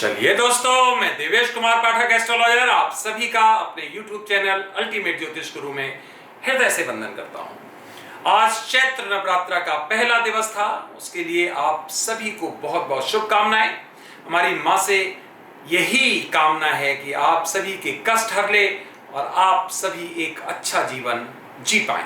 चलिए दोस्तों, मैं देवेश कुमार पाठक एस्ट्रोलॉजर आप सभी का अपने YouTube चैनल अल्टीमेट ज्योतिष गुरु में हृदय से वंदन करता हूं। आज चैत्र नवरात्र का पहला दिवस था, उसके लिए आप सभी को बहुत बहुत शुभकामनाएं। हमारी मां से यही कामना है कि आप सभी के कष्ट हर ले और आप सभी एक अच्छा जीवन जी पाएं।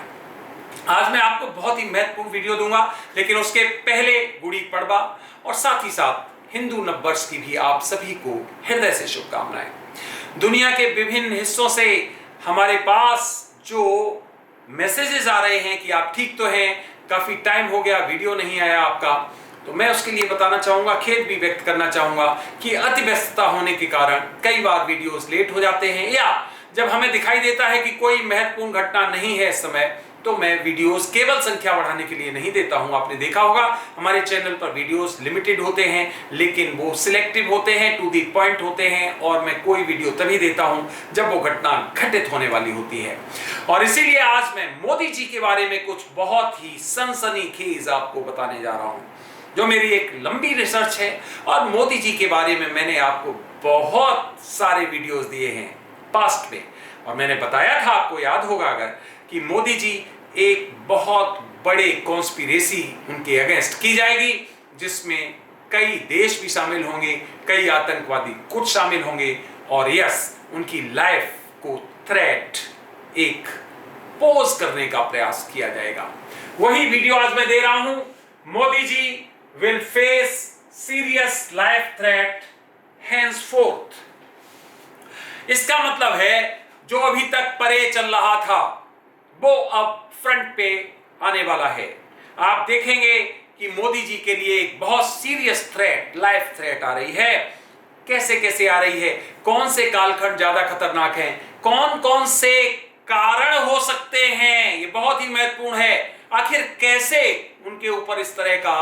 आज मैं आपको बहुत ही महत्वपूर्ण वीडियो दूंगा, लेकिन उसके पहले गुड़ी पड़वा और साथ ही साथ हिंदू नववर्ष की भी आप सभी को हृदय से शुभकामनाएं। दुनिया के विभिन्न हिस्सों से हमारे पास जो मैसेजेस आ रहे हैं कि आप ठीक तो हैं, काफी टाइम हो गया वीडियो नहीं आया आपका, तो मैं उसके लिए बताना चाहूंगा, खेद भी व्यक्त करना चाहूंगा कि अति व्यस्तता होने के कारण कई बार वीडियोस लेट हो जाते हैं, या जब हमें दिखाई देता है कि कोई महत्वपूर्ण घटना नहीं है इस समय, तो मैं वीडियोस केवल संख्या बढ़ाने के लिए नहीं देता हूं। आपने देखा होगा हमारे चैनल पर वीडियोस लिमिटेड होते हैं, लेकिन वो सिलेक्टिव होते हैं, टू द पॉइंट होते हैं, और मैं कोई वीडियो तभी देता हूं जब वो घटना घटित होने वाली होती है। और इसीलिए आज मैं मोदी जी के बारे में कुछ बहुत ही सनसनीखेज आपको बताने जा रहा हूं, जो मेरी एक लंबी रिसर्च है। और मोदी जी के बारे में मैंने आपको बहुत सारे वीडियोस दिए हैं पास्ट में, और मैंने बताया था, आपको याद होगा अगर, कि मोदी जी एक बहुत बड़े कॉन्स्पिरेसी उनके अगेंस्ट की जाएगी, जिसमें कई देश भी शामिल होंगे, कई आतंकवादी गुट शामिल होंगे, और यस, उनकी लाइफ को थ्रेट एक पोज करने का प्रयास किया जाएगा। वही वीडियो आज मैं दे रहा हूं। Modi ji will face serious life threat henceforth। इसका मतलब है जो अभी तक परे चल रहा था वो अब फ्रंट पे आने वाला है। आप देखेंगे कि मोदी जी के लिए एक बहुत सीरियस थ्रेट, लाइफ थ्रेट आ रही है। कैसे कैसे आ रही है, कौन से कालखंड ज्यादा खतरनाक हैं, कौन कौन से कारण हो सकते हैं, ये बहुत ही महत्वपूर्ण है। आखिर कैसे उनके ऊपर इस तरह का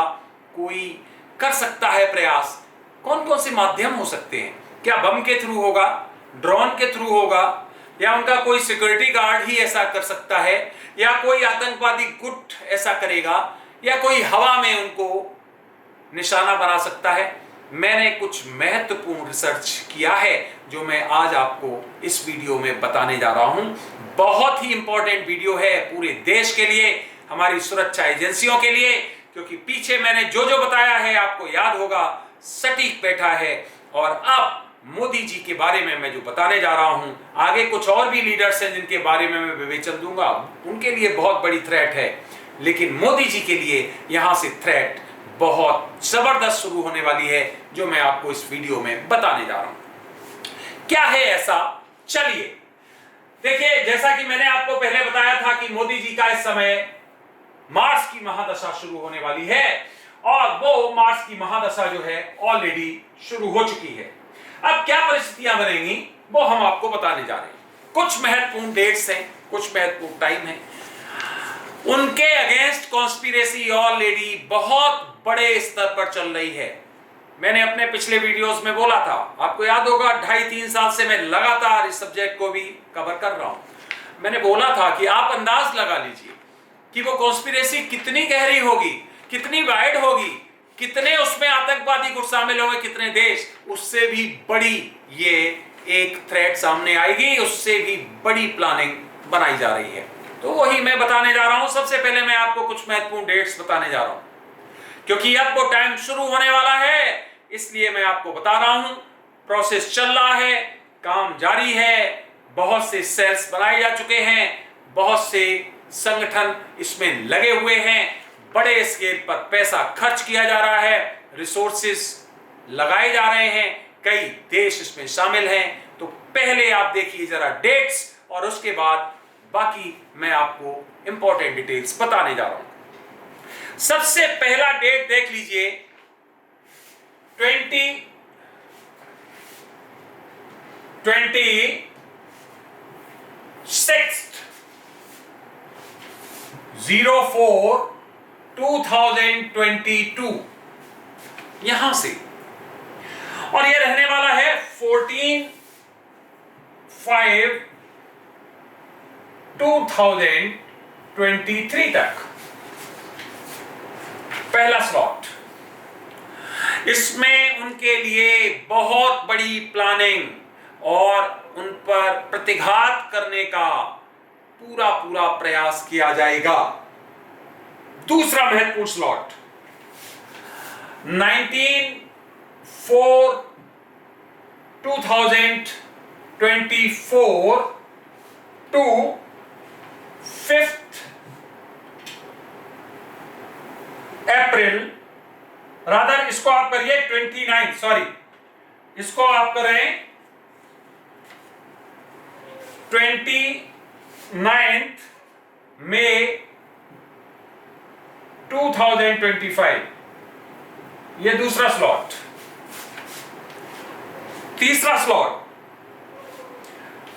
कोई कर सकता है प्रयास, कौन कौन से माध्यम हो सकते हैं, क्या बम के थ्रू होगा, ड्रोन के थ्रू होगा, या उनका कोई सिक्योरिटी गार्ड ही ऐसा कर सकता है, या कोई आतंकवादी गुट ऐसा करेगा, या कोई हवा में उनको निशाना बना सकता है। मैंने कुछ महत्वपूर्ण रिसर्च किया है जो मैं आज आपको इस वीडियो में बताने जा रहा हूं। बहुत ही इंपॉर्टेंट वीडियो है पूरे देश के लिए, हमारी सुरक्षा एजेंसियों के लिए, क्योंकि पीछे मैंने जो जो बताया है आपको याद होगा, सटीक बैठा है। और अब मोदी जी के बारे में मैं जो बताने जा रहा हूं, आगे कुछ और भी लीडर्स हैं जिनके बारे में मैं विवेचन दूंगा, उनके लिए बहुत बड़ी थ्रेट है, लेकिन मोदी जी के लिए यहां से थ्रेट बहुत जबरदस्त शुरू होने वाली है, जो मैं आपको इस वीडियो में बताने जा रहा हूं। क्या है ऐसा, चलिए देखिए। जैसा कि मैंने आपको पहले बताया था कि मोदी जी का इस समय मार्स की महादशा शुरू होने वाली है, और वो मार्स की महादशा जो है ऑलरेडी शुरू हो चुकी है। अब क्या परिस्थितियां बनेंगी वो हम आपको बताने जा रहे हैं। कुछ महत्वपूर्ण डेट्स हैं, कुछ महत्वपूर्ण टाइम है, उनके अगेंस्ट कॉन्स्पिरेसी ऑलरेडी बहुत बड़े स्तर पर चल रही है। मैंने अपने पिछले वीडियोस में बोला था, आपको याद होगा, 2.5-3 साल से मैं लगातार इस सब्जेक्ट को भी कवर कर रहा हूं। मैंने बोला था कि आप अंदाज लगा लीजिए कि वो कॉन्स्पिरेसी कितनी गहरी होगी, कितनी वाइड होगी, कितने उसमें आतंकवादी गुट शामिल होंगे, कितने देश, उससे भी बड़ी ये एक थ्रेट सामने आएगी, उससे भी बड़ी प्लानिंग बनाई जा रही है। तो वही मैं बताने जा रहा हूं। सबसे पहले मैं आपको कुछ महत्वपूर्ण डेट्स बताने जा रहा हूं, क्योंकि अब वो टाइम शुरू होने वाला है, इसलिए मैं आपको बता रहा हूं। प्रोसेस चल रहा है, काम जारी है, बहुत से सेल्स बनाए जा चुके हैं, बहुत से संगठन इसमें लगे हुए हैं, बड़े स्केल पर पैसा खर्च किया जा रहा है, रिसोर्सेस लगाए जा रहे हैं, कई देश इसमें शामिल हैं। तो पहले आप देखिए जरा डेट्स, और उसके बाद बाकी मैं आपको इंपॉर्टेंट डिटेल्स बताने जा रहा हूं। सबसे पहला डेट देख लीजिए, 26/04/2022 यहां से, और यह रहने वाला है 14/5/2023 तक, पहला स्लॉट। इसमें उनके लिए बहुत बड़ी प्लानिंग और उन पर प्रतिघात करने का पूरा पूरा प्रयास किया जाएगा। दूसरा महत्वपूर्ण slot 2024 to 5th April, rather इसको आप करिए 29, सॉरी इसको आप करें 29 मई 2025, ये दूसरा स्लॉट। तीसरा स्लॉट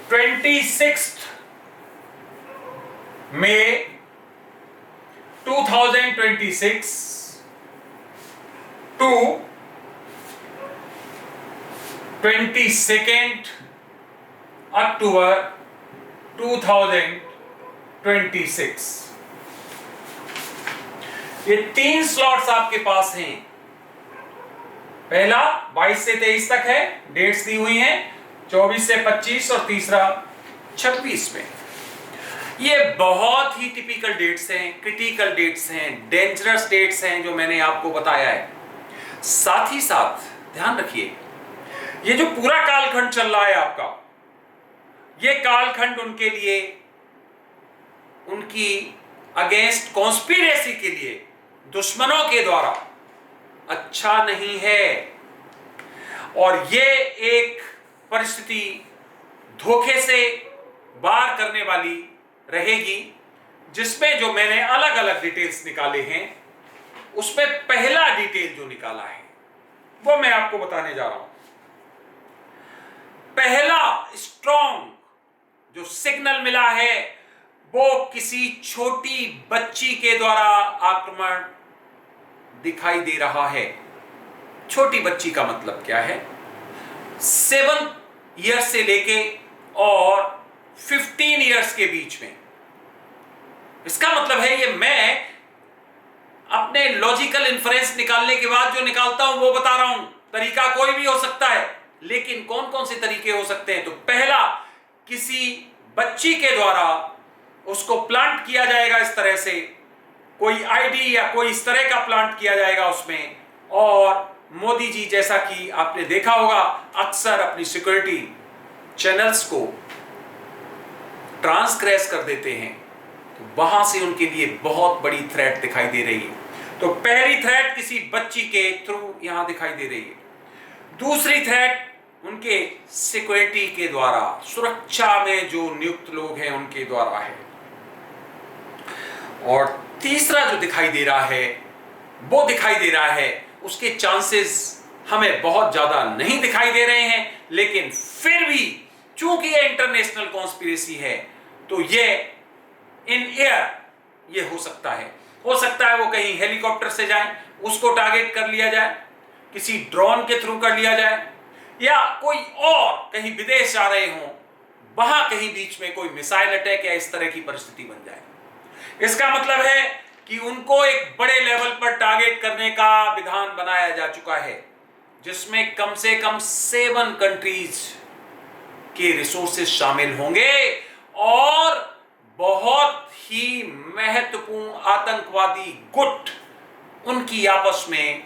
26 मई 2026 टू 22 अक्टूबर 2026। ये 3 स्लॉट्स आपके पास हैं। पहला 22 से 23 तक है, डेट्स दी हुई हैं 24 से 25 और तीसरा 26 में। ये बहुत ही टिपिकल डेट्स हैं, क्रिटिकल डेट्स हैं, डेंजरस डेट्स हैं जो मैंने आपको बताया है। साथ ही साथ ध्यान रखिए, ये जो पूरा कालखंड चल रहा है आपका, ये कालखंड उनके लिए, उनकी अगेंस्ट कॉन्स्पिरेसी के लिए दुश्मनों के द्वारा अच्छा नहीं है। और ये एक परिस्थिति धोखे से बाहर करने वाली रहेगी, जिसमें जो मैंने अलग अलग डिटेल्स निकाले हैं, उसमें पहला डिटेल जो निकाला है वो मैं आपको बताने जा रहा हूं। पहला स्ट्रॉन्ग जो सिग्नल मिला है वो किसी छोटी बच्ची के द्वारा आक्रमण दिखाई दे रहा है। छोटी बच्ची का मतलब क्या है? 7 ईयर्स से लेके और 15 ईयर्स के बीच में। इसका मतलब है, ये मैं अपने लॉजिकल इन्फरेंस निकालने के बाद जो निकालता हूं वो बता रहा हूं। तरीका कोई भी हो सकता है, लेकिन कौन कौन से तरीके हो सकते हैं? तो पहला, किसी बच्ची के द्वारा उसको प्लांट किया जाएगा इस तरह से, कोई आईडी या कोई इस तरह का प्लांट किया जाएगा उसमें। और मोदी जी, जैसा कि आपने देखा होगा, अक्सर अपनी सिक्योरिटी चैनल्स को ट्रांसग्रेस कर देते हैं, तो वहां से उनके लिए बहुत बड़ी थ्रेट दिखाई दे रही है। तो पहली थ्रेट किसी बच्ची के थ्रू यहां दिखाई दे रही है। दूसरी थ्रेट उनके सिक्योरिटी के द्वारा, सुरक्षा में जो नियुक्त लोग हैं उनके द्वारा है। और तीसरा जो दिखाई दे रहा है, वो दिखाई दे रहा है, उसके चांसेस हमें बहुत ज्यादा नहीं दिखाई दे रहे हैं, लेकिन फिर भी चूंकि ये इंटरनेशनल कॉन्स्पिरेसी है, तो ये इन एयर ये हो सकता है। हो सकता है वो कहीं हेलीकॉप्टर से जाए, उसको टारगेट कर लिया जाए, किसी ड्रोन के थ्रू कर लिया जाए, या कोई और कहीं विदेश जा रहे हों, वहां कहीं बीच में कोई मिसाइल अटैक या इस तरह की परिस्थिति बन जाए। इसका मतलब है कि उनको एक बड़े लेवल पर टारगेट करने का विधान बनाया जा चुका है, जिसमें कम से कम 7 कंट्रीज के रिसोर्सेज शामिल होंगे और बहुत ही महत्वपूर्ण आतंकवादी गुट, उनकी आपस में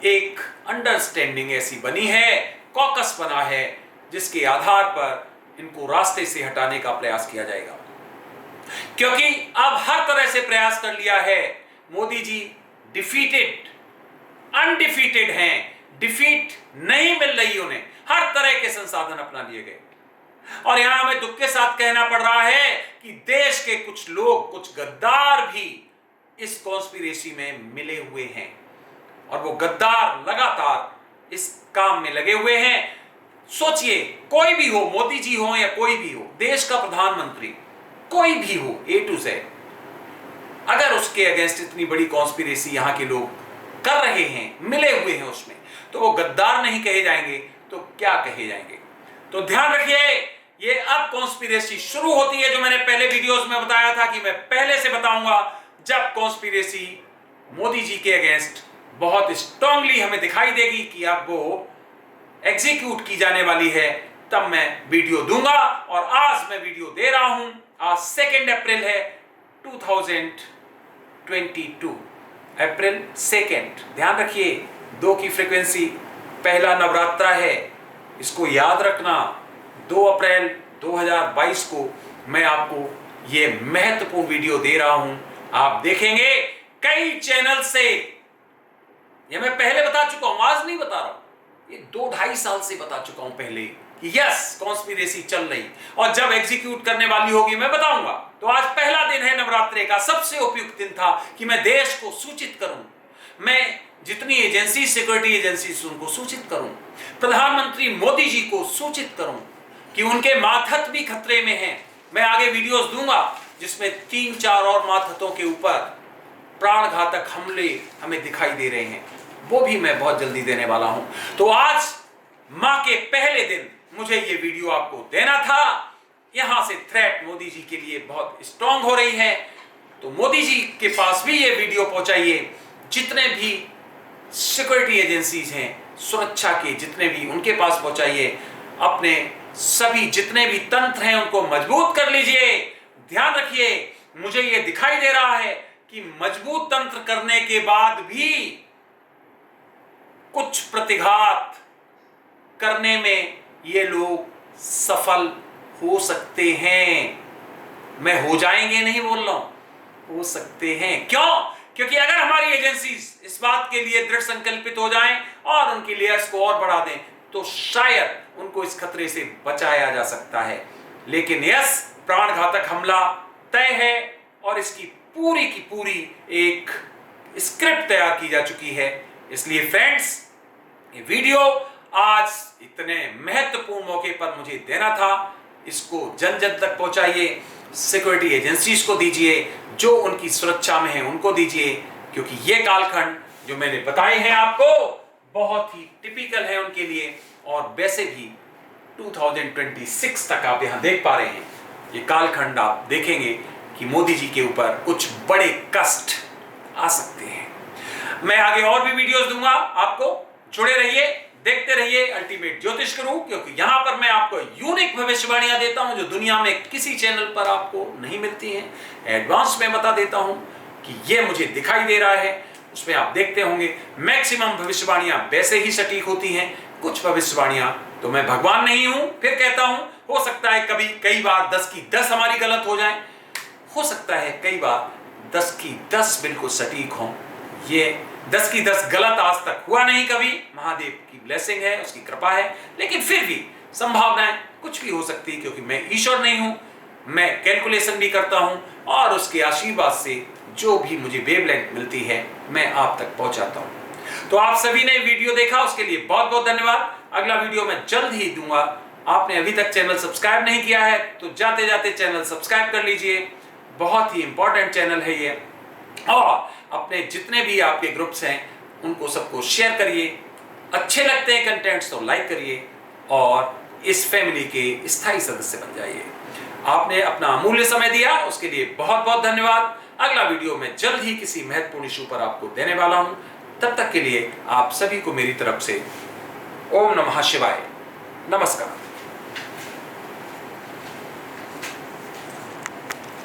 एक अंडरस्टैंडिंग ऐसी बनी है, कॉकस बना है, जिसके आधार पर इनको रास्ते से हटाने का प्रयास किया जाएगा। क्योंकि अब हर तरह से प्रयास कर लिया है, मोदी जी डिफीटेड, अनडिफीटेड हैं, डिफीट नहीं मिल रही उन्हें, हर तरह के संसाधन अपना लिए गए। और यहां हमें दुख के साथ कहना पड़ रहा है कि देश के कुछ लोग, कुछ गद्दार भी इस कॉन्स्पिरेसी में मिले हुए हैं, और वो गद्दार लगातार इस काम में लगे हुए हैं। सोचिए, कोई भी हो, मोदी जी हो या कोई भी हो, देश का प्रधानमंत्री कोई भी हो, A to Z, अगर उसके अगेंस्ट इतनी बड़ी कॉन्स्पिरेसी यहां के लोग कर रहे हैं, मिले हुए हैं उसमें, तो वो गद्दार नहीं कहे जाएंगे तो क्या कहे जाएंगे? तो ध्यान रखिए, ये अब कॉन्स्पिरेसी शुरू होती है, जो मैंने पहले वीडियोस में बताया था कि मैं पहले से बताऊंगा जब कॉन्स्पिरेसी मोदी जी के अगेंस्ट बहुत स्ट्रांगली हमें दिखाई देगी कि अब वो एग्जीक्यूट की जाने वाली है, तब मैं वीडियो दूंगा। और आज मैं वीडियो दे रहा हूं, आज 2 अप्रैल है 2022, अप्रैल 2। ध्यान रखिए 2 की फ्रीक्वेंसी, पहला नवरात्रा है, इसको याद रखना। 2 अप्रैल 2022 को मैं आपको ये महत्वपूर्ण वीडियो दे रहा हूं। आप देखेंगे कई चैनल से, ये मैं पहले बता चुका हूं, आज नहीं बता रहा हूं, ये 2-2.5 साल से बता चुका हूं पहले कि यस कॉन्स्पिरेसी चल रही, और जब एग्जीक्यूट करने वाली होगी मैं बताऊंगा। तो आज पहला दिन है नवरात्रे का, सबसे उपयुक्त दिन था कि मैं देश को सूचित करूं, मैं जितनी एजेंसी, सिक्योरिटी एजेंसी उनको सूचित करूं, प्रधानमंत्री मोदी जी को सूचित करूं कि उनके मातहत भी खतरे में हैं। मैं आगे वीडियोस दूंगा जिसमें 3-4 और मातहतों के ऊपर प्राणघातक हमले हमें दिखाई दे रहे हैं, वो भी मैं बहुत जल्दी देने वाला हूं। तो आज मां के पहले दिन मुझे ये वीडियो आपको देना था। यहां से थ्रेट मोदी जी के लिए बहुत स्ट्रांग हो रही है, तो मोदी जी के पास भी ये वीडियो पहुंचाइए। जितने भी सिक्योरिटी एजेंसीज हैं, सुरक्षा के जितने भी, उनके पास पहुंचाइए। अपने सभी जितने भी तंत्र हैं उनको मजबूत कर लीजिए। ध्यान रखिए, मुझे ये दिखाई दे रहा है कि मजबूत तंत्र करने के बाद भी कुछ प्रतिघात करने में ये लोग सफल हो सकते हैं। मैं हो जाएंगे नहीं बोल रहा हूं, हो सकते हैं। क्यों? क्योंकि अगर हमारी एजेंसी इस बात के लिए दृढ़ संकल्पित हो जाएं और उनकी लेयर्स को और बढ़ा दें, तो शायद उनको इस खतरे से बचाया जा सकता है। लेकिन यस, प्राणघातक हमला तय है और इसकी पूरी की पूरी एक स्क्रिप्ट तैयार की जा चुकी है। इसलिए फ्रेंड्स, ये वीडियो आज इतने महत्वपूर्ण मौके पर मुझे देना था, इसको जन जन तक पहुंचाइए। सिक्योरिटी एजेंसीज को दीजिए, जो उनकी सुरक्षा में है उनको दीजिए, क्योंकि ये कालखंड जो मैंने बताए हैं आपको बहुत ही टिपिकल है उनके लिए। और वैसे भी 2026 तक आप यहां देख पा रहे हैं, ये कालखंड आप देखेंगे कि मोदी जी के ऊपर कुछ बड़े कष्ट आ सकते हैं। मैं आगे और भी वीडियोस दूंगा आपको, जुड़े रहिए, देखते रहिए अल्टीमेट ज्योतिष गुरु, क्योंकि यहां पर मैं आपको यूनिक भविष्यवाणियां देता हूं जो दुनिया में किसी चैनल पर आपको नहीं मिलती हैं। एडवांस में बता देता हूं कि ये मुझे दिखाई दे रहा है, उसमें आप देखते होंगे मैक्सिमम भविष्यवाणियां वैसे ही सटीक होती हैं। कुछ भविष्यवाणियां तो मैं भगवान नहीं हूं, फिर कहता हूं, हो सकता है कभी कई बार 10 की 10 हमारी गलत हो जाए, हो सकता है कई बार 10 की 10 बिल्कुल सटीक हो। ये 10 की 10 गलत आज तक हुआ नहीं कभी, महादेव की ब्लेसिंग है, उसकी कृपा है। लेकिन फिर भी संभावनाएं कुछ भी हो सकती है, क्योंकि मैं ईश्वर नहीं हूं, मैं कैलकुलेशन भी करता हूं और उसके आशीर्वाद से जो भी मुझे वेवलेंथ मिलती है मैं आप तक पहुंचाता हूं। तो आप सभी ने वीडियो देखा, उसके लिए बहुत बहुत धन्यवाद। अगला वीडियो मैं जल्द ही दूंगा। आपने अभी तक चैनल सब्सक्राइब नहीं किया है तो जाते जाते चैनल सब्सक्राइब कर लीजिए, बहुत ही इंपॉर्टेंट चैनल है ये। और अपने जितने भी आपके ग्रुप्स हैं उनको सबको शेयर करिए, अच्छे लगते हैं कंटेंट्स तो लाइक करिए और इस फैमिली के स्थायी सदस्य बन जाइए। आपने अपना अमूल्य समय दिया, उसके लिए बहुत बहुत धन्यवाद। अगला वीडियो मैं जल्द ही किसी महत्वपूर्ण इशू पर आपको देने वाला हूं। तब तक के लिए आप सभी को मेरी तरफ से ओम नमः शिवाय, नमस्कार।